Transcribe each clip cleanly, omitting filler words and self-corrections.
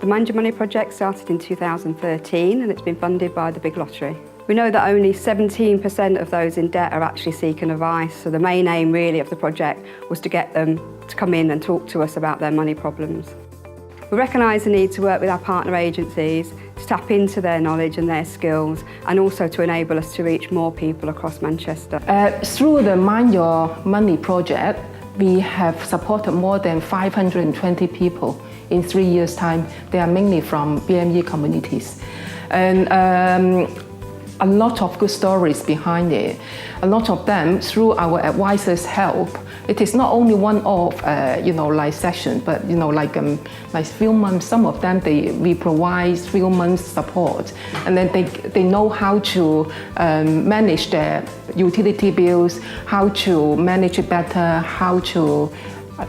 The Mind Your Money project started in 2013 and it's been funded by the Big Lottery. We know that only 17% of those in debt are actually seeking advice, so the main aim really of the project was to get them to come in and talk to us about their money problems. We recognise the need to work with our partner agencies to tap into their knowledge and their skills, and also to enable us to reach more people across Manchester. Through the Mind Your Money project, we have supported more than 520 people in 3 years' time. They are mainly from BME communities. And a lot of good stories behind it. A lot of them, through our advisors' help, it is not only one-off, like session, but like few months. Some of them we provide 3 months support, and then they know how to manage their utility bills, how to manage it better, how to.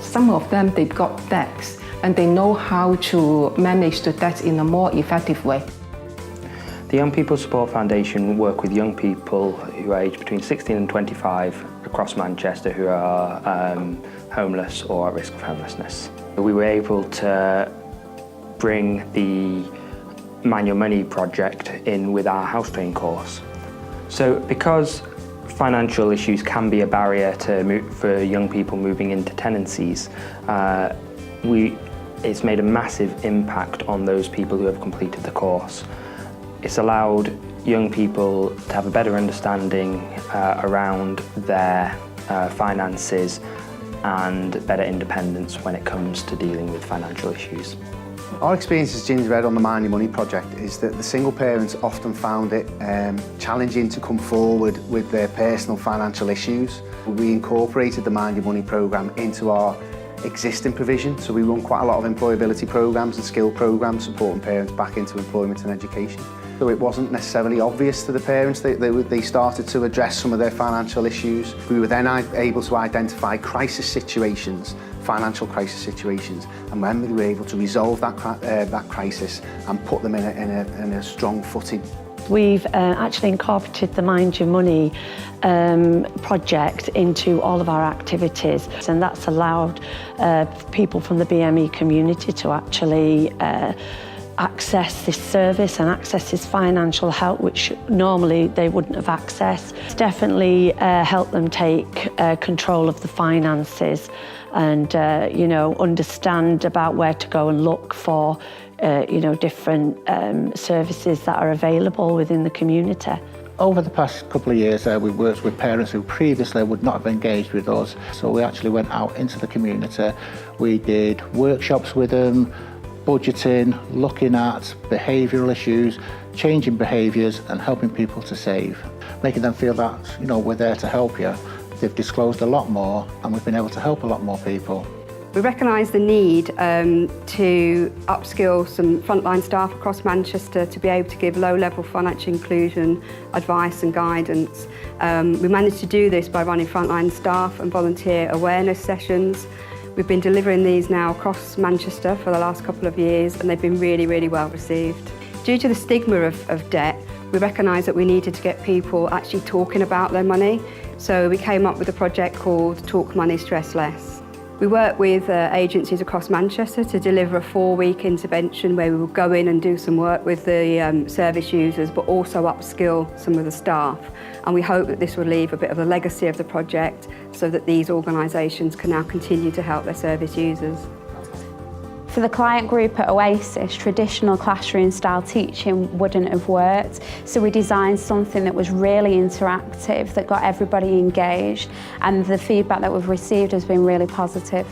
Some of them they've got debts, and they know how to manage the debts in a more effective way. The Young People Support Foundation work with young people who are aged between 16 and 25 across Manchester who are homeless or at risk of homelessness. We were able to bring the Mind Your Money project in with our house train course. So because financial issues can be a barrier for young people moving into tenancies, it's made a massive impact on those people who have completed the course. It's allowed young people to have a better understanding around their finances and better independence when it comes to dealing with financial issues. Our experience as Gingerbread on the Mind Your Money project is that the single parents often found it challenging to come forward with their personal financial issues. We incorporated the Mind Your Money programme into our existing provision, so we run quite a lot of employability programmes and skill programmes supporting parents back into employment and education. So it wasn't necessarily obvious to the parents. They started to address some of their financial issues. We were then able to identify crisis situations, financial crisis situations, and when we were able to resolve that crisis and put them in a strong footing. We've actually incorporated the Mind Your Money project into all of our activities, and that's allowed people from the BME community to actually access this service and access this financial help, which normally they wouldn't have accessed. It's definitely helped them take control of the finances and understand about where to go and look for different services that are available within the community. Over the past couple of years, we've worked with parents who previously would not have engaged with us. So we actually went out into the community. We did workshops with them, budgeting, looking at behavioural issues, changing behaviours and helping people to save. Making them feel that, we're there to help you. They've disclosed a lot more and we've been able to help a lot more people. We recognise the need to upskill some frontline staff across Manchester to be able to give low-level financial inclusion advice and guidance. We managed to do this by running frontline staff and volunteer awareness sessions. We've been delivering these now across Manchester for the last couple of years, and they've been really, really well received. Due to the stigma of debt, we recognised that we needed to get people actually talking about their money, so we came up with a project called Talk Money, Stress Less. We work with agencies across Manchester to deliver a 4-week intervention where we will go in and do some work with the service users, but also upskill some of the staff. And we hope that this will leave a bit of a legacy of the project so that these organisations can now continue to help their service users. For the client group at Oasis, traditional classroom style teaching wouldn't have worked, so we designed something that was really interactive, that got everybody engaged, and the feedback that we've received has been really positive.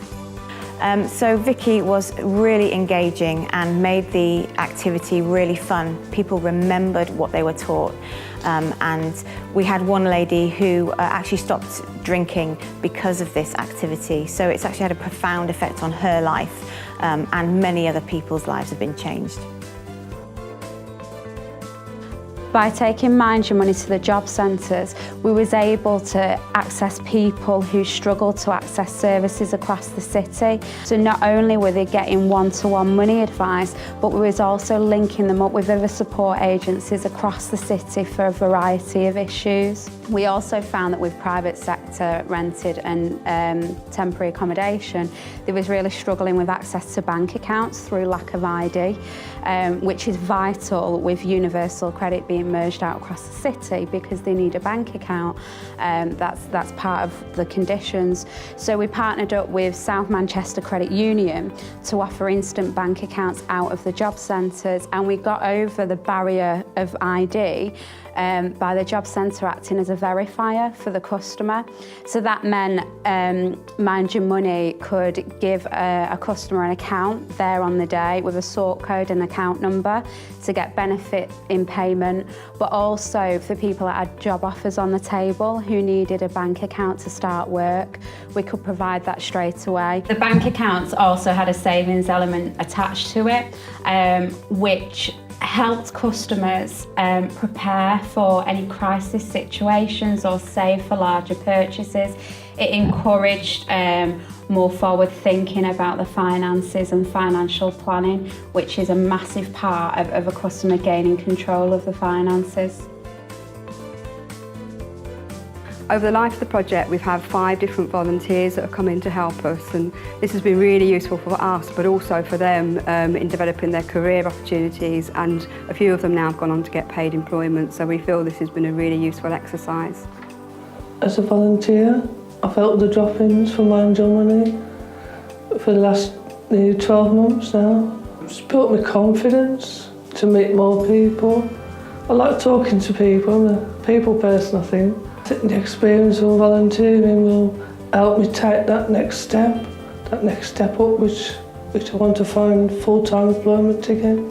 So Vicky was really engaging and made the activity really fun. People remembered what they were taught, and we had one lady who actually stopped drinking because of this activity, so it's actually had a profound effect on her life, and many other people's lives have been changed. By taking Mind Your Money to the job centres, We was able to access people who struggle to access services across the city. So not only were they getting one-to-one money advice, but we was also linking them up with other support agencies across the city for a variety of issues. We also found that with private sector rented and temporary accommodation, they was really struggling with access to bank accounts through lack of ID, which is vital with universal credit being merged out across the city because they need a bank account. That's part of the conditions. So we partnered up with South Manchester Credit Union to offer instant bank accounts out of the job centres, and we got over the barrier of ID by the job centre acting as a verifier for the customer. So that meant Mind Your Money could give a customer an account there on the day with a sort code and account number to get benefit in payment, but also for people that had job offers on the table who needed a bank account to start work, we could provide that straight away. The bank accounts also had a savings element attached to it, which helped customers prepare for any crisis situations or save for larger purchases. It encouraged more forward thinking about the finances and financial planning, which is a massive part of a customer gaining control of the finances. Over the life of the project, we've had 5 different volunteers that have come in to help us, and this has been really useful for us, but also for them in developing their career opportunities, and a few of them now have gone on to get paid employment, so we feel this has been a really useful exercise. As a volunteer, I've helped the drop-ins for Mind Your Money for the last nearly 12 months now. It's built my confidence to meet more people. I like talking to people, I'm a people person, I think. The experience of volunteering will help me take that next step up which I want to find full-time employment again.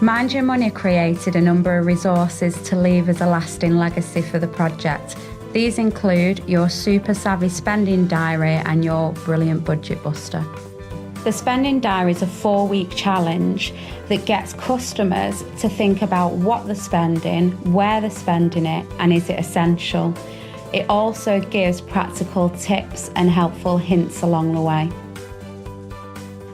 Mind Your Money created a number of resources to leave as a lasting legacy for the project. These include your super savvy spending diary and your brilliant budget buster. The spending diary is a 4-week challenge that gets customers to think about what they're spending, where they're spending it, and is it essential. It also gives practical tips and helpful hints along the way.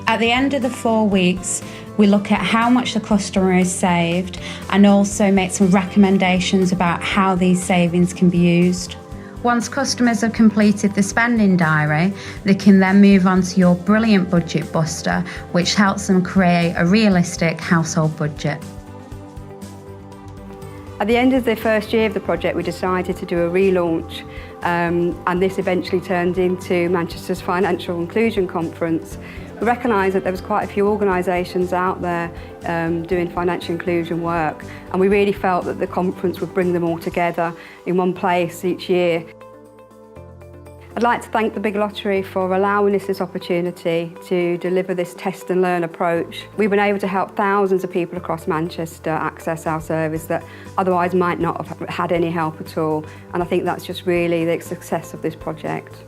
At the end of the 4 weeks, we look at how much the customer has saved and also make some recommendations about how these savings can be used. Once customers have completed the spending diary, they can then move on to your brilliant budget buster, which helps them create a realistic household budget. At the end of the first year of the project, we decided to do a relaunch, and this eventually turned into Manchester's Financial Inclusion Conference. We recognised that there was quite a few organisations out there doing financial inclusion work, and we really felt that the conference would bring them all together in one place each year. I'd like to thank the Big Lottery for allowing us this opportunity to deliver this test and learn approach. We've been able to help thousands of people across Manchester access our service that otherwise might not have had any help at all, and I think that's just really the success of this project.